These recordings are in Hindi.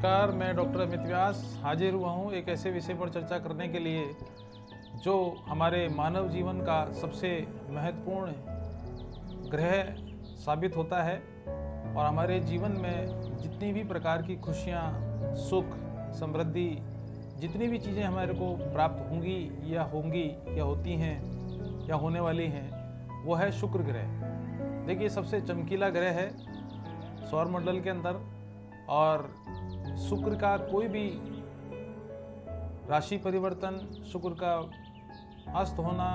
नमस्कार, मैं डॉक्टर अमित व्यास हाजिर हुआ हूँ एक ऐसे विषय पर चर्चा करने के लिए जो हमारे मानव जीवन का सबसे महत्वपूर्ण ग्रह साबित होता है और हमारे जीवन में जितनी भी प्रकार की खुशियाँ, सुख, समृद्धि, जितनी भी चीज़ें हमारे को प्राप्त होंगी या होती हैं या होने वाली हैं, वो है शुक्र ग्रह। देखिए, सबसे चमकीला ग्रह है सौर मंडल के अंदर और शुक्र का कोई भी राशि परिवर्तन, शुक्र का अस्त होना,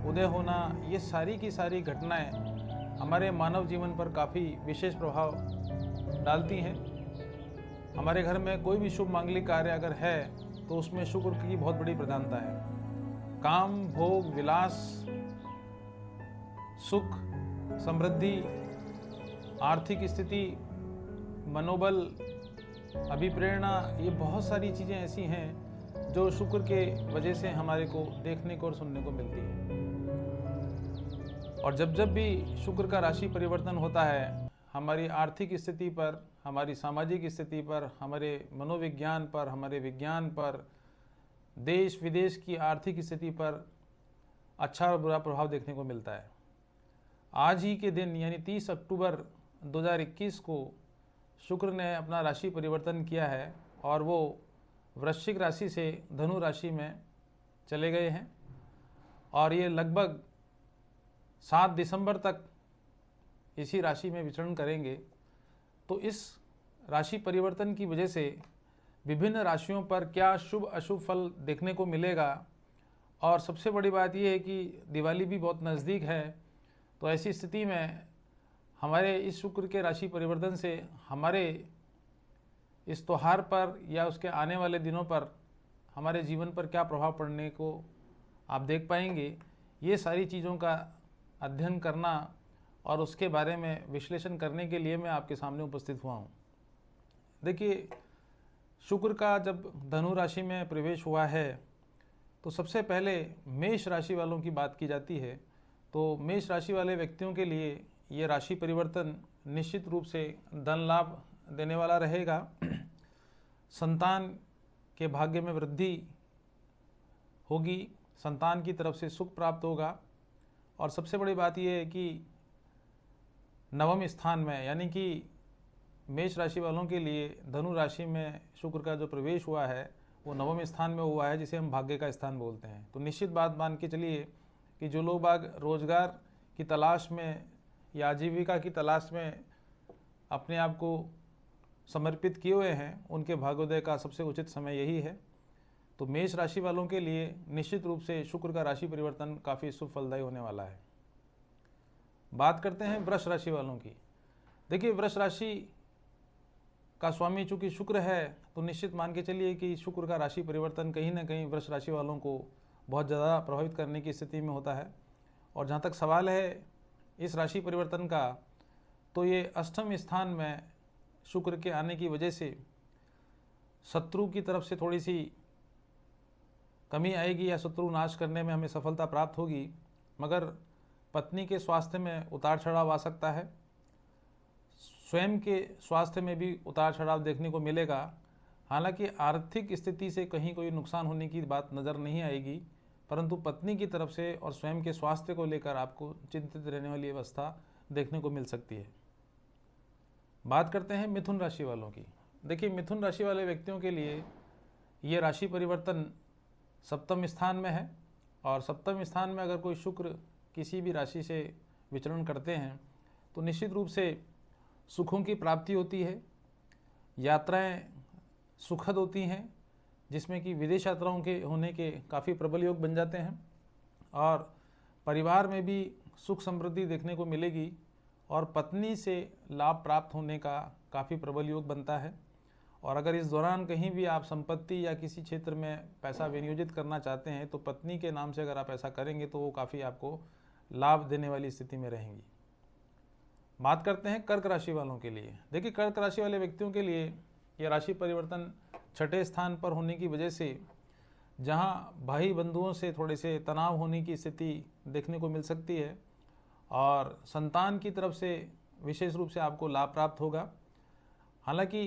उदय होना, ये सारी की सारी घटनाएं हमारे मानव जीवन पर काफ़ी विशेष प्रभाव डालती हैं। हमारे घर में कोई भी शुभ मांगलिक कार्य अगर है तो उसमें शुक्र की बहुत बड़ी प्रधानता है। काम, भोग, विलास, सुख, समृद्धि, आर्थिक स्थिति, मनोबल, अभिप्रेरणा, ये बहुत सारी चीज़ें ऐसी हैं जो शुक्र के वजह से हमारे को देखने को और सुनने को मिलती है। और जब जब भी शुक्र का राशि परिवर्तन होता है, हमारी आर्थिक स्थिति पर, हमारी सामाजिक स्थिति पर, हमारे मनोविज्ञान पर, हमारे विज्ञान पर, देश विदेश की आर्थिक स्थिति पर अच्छा और बुरा प्रभाव देखने को मिलता है। आज ही के दिन यानी 30 अक्टूबर 2021 को शुक्र ने अपना राशि परिवर्तन किया है और वो वृश्चिक राशि से धनु राशि में चले गए हैं और ये लगभग 7 दिसंबर तक इसी राशि में विचरण करेंगे। तो इस राशि परिवर्तन की वजह से विभिन्न राशियों पर क्या शुभ अशुभ फल देखने को मिलेगा। और सबसे बड़ी बात यह है कि दिवाली भी बहुत नज़दीक है, तो ऐसी स्थिति में हमारे इस शुक्र के राशि परिवर्तन से हमारे इस त्योहार पर या उसके आने वाले दिनों पर हमारे जीवन पर क्या प्रभाव पड़ने को आप देख पाएंगे। ये सारी चीज़ों का अध्ययन करना और उसके बारे में विश्लेषण करने के लिए मैं आपके सामने उपस्थित हुआ हूँ। देखिए, शुक्र का जब धनु राशि में प्रवेश हुआ है तो सबसे पहले मेष राशि वालों की बात की जाती है। तो मेष राशि वाले व्यक्तियों के लिए ये राशि परिवर्तन निश्चित रूप से धन लाभ देने वाला रहेगा। संतान के भाग्य में वृद्धि होगी, संतान की तरफ से सुख प्राप्त होगा और सबसे बड़ी बात यह है कि नवम स्थान में यानी कि मेष राशि वालों के लिए धनु राशि में शुक्र का जो प्रवेश हुआ है वो नवम स्थान में हुआ है, जिसे हम भाग्य का स्थान बोलते हैं। तो निश्चित बात मान के चलिए कि जो लोग बाग रोजगार की तलाश में या आजीविका की तलाश में अपने आप को समर्पित किए हुए हैं, उनके भाग्योदय का सबसे उचित समय यही है। तो मेष राशि वालों के लिए निश्चित रूप से शुक्र का राशि परिवर्तन काफ़ी शुभ फलदायी होने वाला है। बात करते हैं वृष राशि वालों की। देखिए, वृष राशि का स्वामी चूंकि शुक्र है तो निश्चित मान के चलिए कि शुक्र का राशि परिवर्तन कहीं ना कहीं वृष राशि वालों को बहुत ज़्यादा प्रभावित करने की स्थिति में होता है। और जहाँ तक सवाल है इस राशि परिवर्तन का, तो ये अष्टम स्थान में शुक्र के आने की वजह से शत्रु की तरफ से थोड़ी सी कमी आएगी या शत्रु नाश करने में हमें सफलता प्राप्त होगी, मगर पत्नी के स्वास्थ्य में उतार चढ़ाव आ सकता है। स्वयं के स्वास्थ्य में भी उतार चढ़ाव देखने को मिलेगा। हालांकि आर्थिक स्थिति से कहीं कोई नुकसान होने की बात नज़र नहीं आएगी, परंतु पत्नी की तरफ से और स्वयं के स्वास्थ्य को लेकर आपको चिंतित रहने वाली अवस्था देखने को मिल सकती है। बात करते हैं मिथुन राशि वालों की। देखिए, मिथुन राशि वाले व्यक्तियों के लिए ये राशि परिवर्तन सप्तम स्थान में है और सप्तम स्थान में अगर कोई शुक्र किसी भी राशि से विचरण करते हैं तो निश्चित रूप से सुखों की प्राप्ति होती है, यात्राएं सुखद होती हैं, जिसमें कि विदेश यात्राओं के होने के काफ़ी प्रबल योग बन जाते हैं और परिवार में भी सुख समृद्धि देखने को मिलेगी और पत्नी से लाभ प्राप्त होने का काफ़ी प्रबल योग बनता है। और अगर इस दौरान कहीं भी आप संपत्ति या किसी क्षेत्र में पैसा विनियोजित करना चाहते हैं तो पत्नी के नाम से अगर आप ऐसा करेंगे तो वो काफ़ी आपको लाभ देने वाली स्थिति में रहेंगी। बात करते हैं कर्क राशि वालों के लिए। देखिए, कर्क राशि वाले व्यक्तियों के लिए यह राशि परिवर्तन छठे स्थान पर होने की वजह से जहां भाई बंधुओं से थोड़े से तनाव होने की स्थिति देखने को मिल सकती है और संतान की तरफ से विशेष रूप से आपको लाभ प्राप्त होगा। हालांकि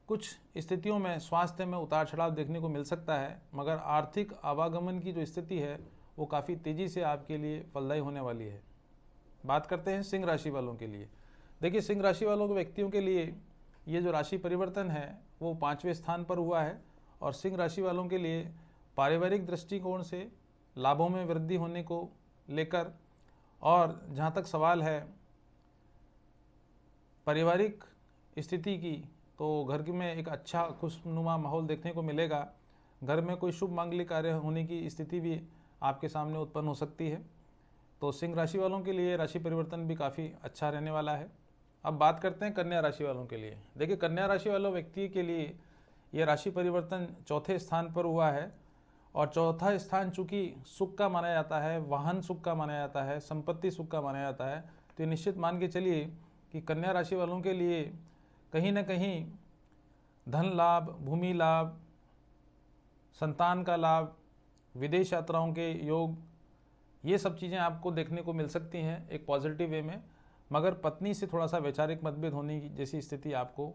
कुछ स्थितियों में स्वास्थ्य में उतार चढ़ाव देखने को मिल सकता है, मगर आर्थिक आवागमन की जो स्थिति है वो काफ़ी तेज़ी से आपके लिए फलदायी होने वाली है। बात करते हैं सिंह राशि वालों के लिए। देखिए, सिंह राशि वालों के व्यक्तियों के लिए ये जो राशि परिवर्तन है वो 5वें स्थान पर हुआ है और सिंह राशि वालों के लिए पारिवारिक दृष्टिकोण से लाभों में वृद्धि होने को लेकर, और जहाँ तक सवाल है पारिवारिक स्थिति की, तो घर में एक अच्छा खुशनुमा माहौल देखने को मिलेगा। घर में कोई शुभ मांगलिक कार्य होने की स्थिति भी आपके सामने उत्पन्न हो सकती है। तो सिंह राशि वालों के लिए राशि परिवर्तन भी काफ़ी अच्छा रहने वाला है। अब बात करते हैं कन्या राशि वालों के लिए। देखिए, कन्या राशि वालों व्यक्ति के लिए ये राशि परिवर्तन चौथे स्थान पर हुआ है और चौथा स्थान चूँकि सुख का माना जाता है, वाहन सुख का माना जाता है, संपत्ति सुख का माना जाता है, तो ये निश्चित मान के चलिए कि कन्या राशि वालों के लिए कहीं ना कहीं धन लाभ, भूमि लाभ, संतान का लाभ, विदेश यात्राओं के योग, ये सब चीज़ें आपको देखने को मिल सकती हैं एक पॉजिटिव वे में, मगर पत्नी से थोड़ा सा वैचारिक मतभेद होने की जैसी स्थिति आपको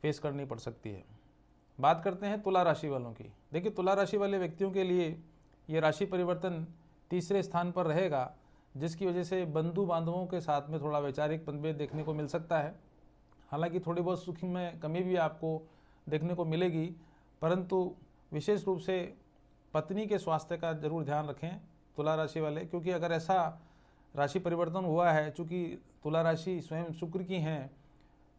फेस करनी पड़ सकती है। बात करते हैं तुला राशि वालों की। देखिए, तुला राशि वाले व्यक्तियों के लिए ये राशि परिवर्तन तीसरे स्थान पर रहेगा, जिसकी वजह से बंधु बांधवों के साथ में थोड़ा वैचारिक मतभेद देखने को मिल सकता है। हालांकि थोड़ी बहुत सुख में कमी भी आपको देखने को मिलेगी, परंतु विशेष रूप से पत्नी के स्वास्थ्य का जरूर ध्यान रखें तुला राशि वाले, क्योंकि अगर ऐसा राशि परिवर्तन हुआ है, चूँकि तुला राशि स्वयं शुक्र की हैं,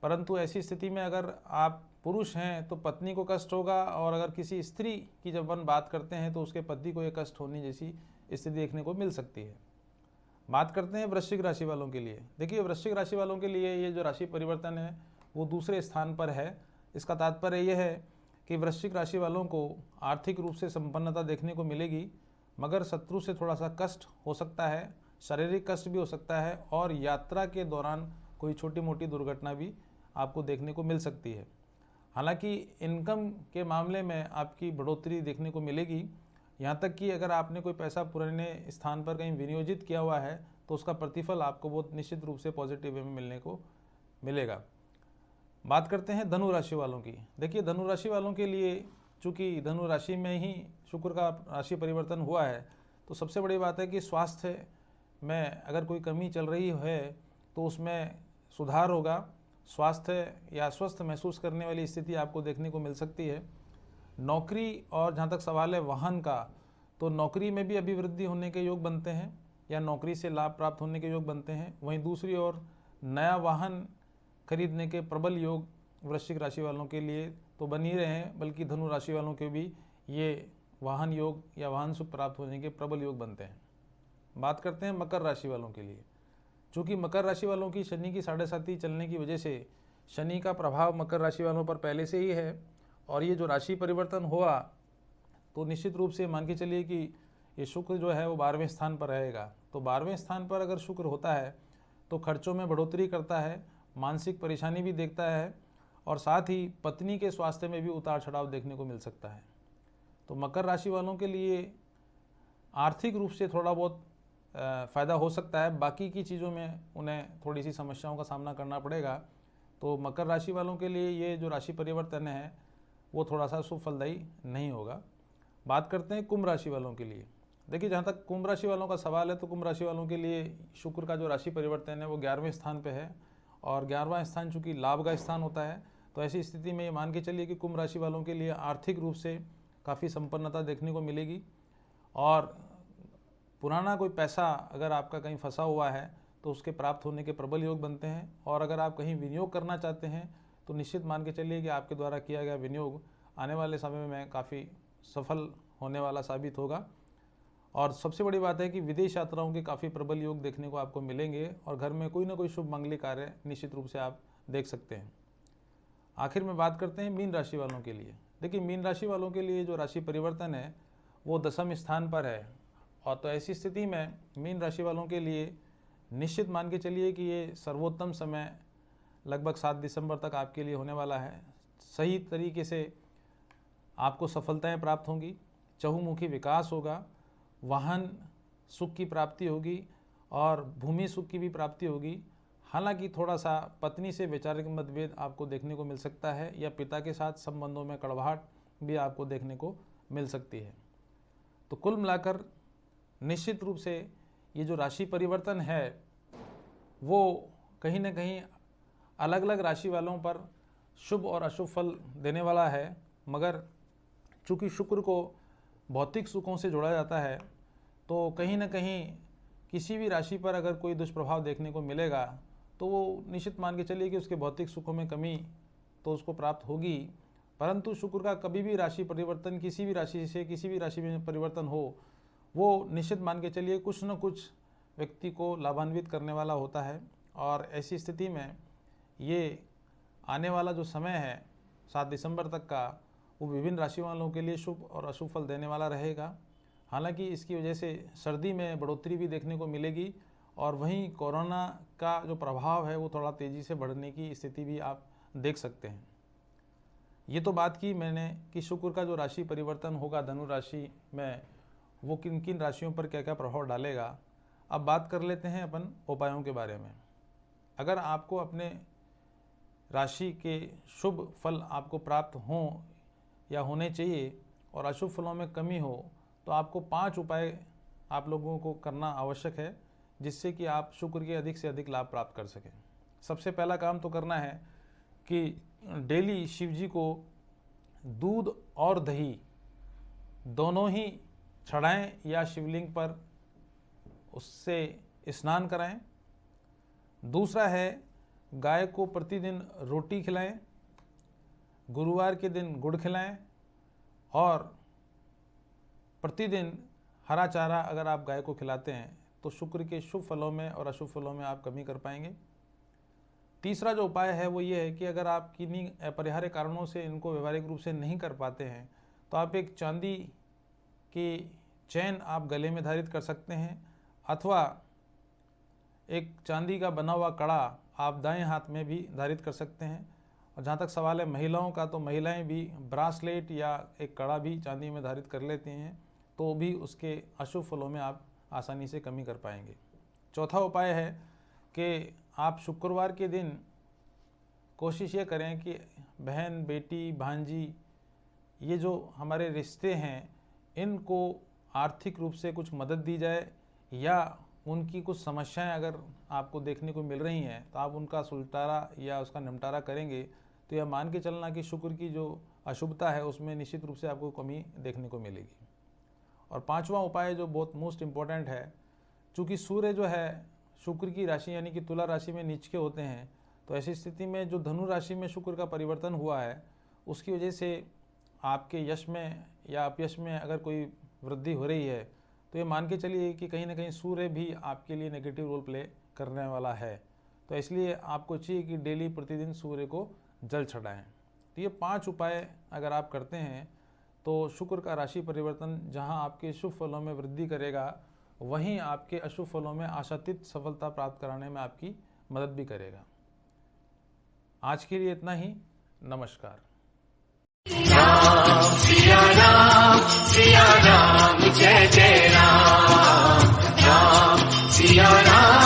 परंतु ऐसी स्थिति में अगर आप पुरुष हैं तो पत्नी को कष्ट होगा, और अगर किसी स्त्री की जब हम बात करते हैं तो उसके पति को ये कष्ट होने जैसी स्थिति देखने को मिल सकती है। बात करते हैं वृश्चिक राशि वालों के लिए। देखिए, वृश्चिक राशि वालों के लिए ये जो राशि परिवर्तन है वो दूसरे स्थान पर है। इसका तात्पर्य यह है कि वृश्चिक राशि वालों को आर्थिक रूप से संपन्नता देखने को मिलेगी, मगर शत्रु से थोड़ा सा कष्ट हो सकता है, शारीरिक कष्ट भी हो सकता है, और यात्रा के दौरान कोई छोटी मोटी दुर्घटना भी आपको देखने को मिल सकती है। हालांकि इनकम के मामले में आपकी बढ़ोतरी देखने को मिलेगी, यहाँ तक कि अगर आपने कोई पैसा पुराने स्थान पर कहीं विनियोजित किया हुआ है तो उसका प्रतिफल आपको बहुत निश्चित रूप से पॉजिटिव वे में मिलने को मिलेगा। बात करते हैं धनु राशि वालों की। देखिए, धनु राशि वालों के लिए चूँकि धनु राशि में ही शुक्र का राशि परिवर्तन हुआ है, तो सबसे बड़ी बात है कि स्वास्थ्य में अगर कोई कमी चल रही है तो उसमें सुधार होगा। स्वास्थ्य या स्वस्थ महसूस करने वाली स्थिति आपको देखने को मिल सकती है। नौकरी और जहाँ तक सवाल है वाहन का, तो नौकरी में भी अभिवृद्धि होने के योग बनते हैं या नौकरी से लाभ प्राप्त होने के योग बनते हैं। वहीं दूसरी ओर नया वाहन खरीदने के प्रबल योग वृश्चिक राशि वालों के लिए तो बन ही रहे हैं, बल्कि धनु राशि वालों के भी ये वाहन योग या वाहन सुख प्राप्त होने के प्रबल योग बनते हैं। बात करते हैं मकर राशि वालों के लिए। चूँकि मकर राशि वालों की शनि की 7.5 चलने की वजह से शनि का प्रभाव मकर राशि वालों पर पहले से ही है, और ये जो राशि परिवर्तन हुआ तो निश्चित रूप से मान के चलिए कि ये शुक्र जो है वो 12वें स्थान पर रहेगा। तो 12वें स्थान पर अगर शुक्र होता है तो खर्चों में बढ़ोतरी करता है, मानसिक परेशानी भी देखता है, और साथ ही पत्नी के स्वास्थ्य में भी उतार चढ़ाव देखने को मिल सकता है। तो मकर राशि वालों के लिए आर्थिक रूप से थोड़ा बहुत फ़ायदा हो सकता है, बाकी की चीज़ों में उन्हें थोड़ी सी समस्याओं का सामना करना पड़ेगा। तो मकर राशि वालों के लिए ये जो राशि परिवर्तन है वो थोड़ा सा सुफलदायी नहीं होगा। बात करते हैं कुंभ राशि वालों के लिए। देखिए, जहाँ तक कुंभ राशि वालों का सवाल है तो कुंभ राशि वालों के लिए शुक्र का जो राशि परिवर्तन है वो 11वें स्थान पे है, और 11वां स्थान चूँकि लाभ का स्थान होता है, तो ऐसी स्थिति में ये मान के चलिए कि कुंभ राशि वालों के लिए आर्थिक रूप से काफ़ी संपन्नता देखने को मिलेगी, और पुराना कोई पैसा अगर आपका कहीं फंसा हुआ है तो उसके प्राप्त होने के प्रबल योग बनते हैं। और अगर आप कहीं विनियोग करना चाहते हैं तो निश्चित मान के चलिए कि आपके द्वारा किया गया विनियोग आने वाले समय में काफ़ी सफल होने वाला साबित होगा। और सबसे बड़ी बात है कि विदेश यात्राओं के काफ़ी प्रबल योग देखने को आपको मिलेंगे, और घर में कोई ना कोई शुभ मंगलिक कार्य निश्चित रूप से आप देख सकते हैं। आखिर में बात करते हैं मीन राशि वालों के लिए। देखिए, मीन राशि वालों के लिए जो राशि परिवर्तन है वो 10वें स्थान पर है, और तो ऐसी स्थिति में मीन राशि वालों के लिए निश्चित मान के चलिए कि ये सर्वोत्तम समय लगभग 7 दिसंबर तक आपके लिए होने वाला है। सही तरीके से आपको सफलताएं प्राप्त होंगी, चहुमुखी विकास होगा, वाहन सुख की प्राप्ति होगी और भूमि सुख की भी प्राप्ति होगी। हालांकि थोड़ा सा पत्नी से वैचारिक मतभेद आपको देखने को मिल सकता है, या पिता के साथ संबंधों में कड़वाहट भी आपको देखने को मिल सकती है। तो कुल मिलाकर निश्चित रूप से ये जो राशि परिवर्तन है वो कहीं ना कहीं अलग अलग राशि वालों पर शुभ और अशुभ फल देने वाला है, मगर चूँकि शुक्र को भौतिक सुखों से जोड़ा जाता है तो कहीं ना कहीं किसी भी राशि पर अगर कोई दुष्प्रभाव देखने को मिलेगा तो वो निश्चित मान के चलिए कि उसके भौतिक सुखों में कमी तो उसको प्राप्त होगी। परंतु शुक्र का कभी भी राशि परिवर्तन, किसी भी राशि से किसी भी राशि में परिवर्तन हो, वो निश्चित मान के चलिए कुछ न कुछ व्यक्ति को लाभान्वित करने वाला होता है। और ऐसी स्थिति में ये आने वाला जो समय है 7 दिसंबर तक का, वो विभिन्न राशि वालों के लिए शुभ और अशुभ फल देने वाला रहेगा। हालांकि इसकी वजह से सर्दी में बढ़ोतरी भी देखने को मिलेगी, और वहीं कोरोना का जो प्रभाव है वो थोड़ा तेज़ी से बढ़ने की स्थिति भी आप देख सकते हैं। ये तो बात की मैंने कि शुक्र का जो राशि परिवर्तन होगा धनु राशि में, वो किन किन राशियों पर क्या क्या प्रभाव डालेगा। अब बात कर लेते हैं अपन उपायों के बारे में। अगर आपको अपने राशि के शुभ फल आपको प्राप्त हों या होने चाहिए और अशुभ फलों में कमी हो, तो आपको 5 उपाय आप लोगों को करना आवश्यक है, जिससे कि आप शुक्र के अधिक से अधिक लाभ प्राप्त कर सकें। सबसे पहला काम तो करना है कि डेली शिव जी को दूध और दही दोनों ही चढ़ाएं या शिवलिंग पर उससे स्नान कराएं। दूसरा है गाय को प्रतिदिन रोटी खिलाएं, गुरुवार के दिन गुड़ खिलाएं, और प्रतिदिन हरा चारा अगर आप गाय को खिलाते हैं तो शुक्र के शुभ फलों में और अशुभ फलों में आप कमी कर पाएंगे। तीसरा जो उपाय है वो ये है कि अगर आप किन्हीं अपरिहार्य कारणों से इनको व्यवहारिक रूप से नहीं कर पाते हैं तो आप एक चांदी की चैन आप गले में धारित कर सकते हैं, अथवा एक चांदी का बना हुआ कड़ा आप दाएं हाथ में भी धारित कर सकते हैं। और जहाँ तक सवाल है महिलाओं का, तो महिलाएं भी ब्रासलेट या एक कड़ा भी चांदी में धारित कर लेती हैं, तो भी उसके अशुभ फलों में आप आसानी से कमी कर पाएंगे। चौथा उपाय है कि आप शुक्रवार के दिन कोशिश ये करें कि बहन, बेटी, भांजी, ये जो हमारे रिश्ते हैं, इनको आर्थिक रूप से कुछ मदद दी जाए, या उनकी कुछ समस्याएं अगर आपको देखने को मिल रही हैं तो आप उनका सुलटारा या उसका निपटारा करेंगे तो यह मान के चलना कि शुक्र की जो अशुभता है उसमें निश्चित रूप से आपको कमी देखने को मिलेगी। और 5वां उपाय जो बहुत मोस्ट इम्पॉर्टेंट है, चूँकि सूर्य जो है शुक्र की राशि यानी कि तुला राशि में नीच के होते हैं, तो ऐसी स्थिति में जो धनु राशि में शुक्र का परिवर्तन हुआ है उसकी वजह से आपके यश में या अपयश में अगर कोई वृद्धि हो रही है तो ये मान के चलिए कि कहीं ना कहीं सूर्य भी आपके लिए नेगेटिव रोल प्ले करने वाला है। तो इसलिए आपको चाहिए कि डेली प्रतिदिन सूर्य को जल चढ़ाएं। तो ये 5 उपाय अगर आप करते हैं तो शुक्र का राशि परिवर्तन जहां आपके शुभ फलों में वृद्धि करेगा, वहीं आपके अशुभ फलों में आशातीत सफलता प्राप्त कराने में आपकी मदद भी करेगा। आज के लिए इतना ही। नमस्कार। राम सिया राम जय जय राम, राम सिया राम।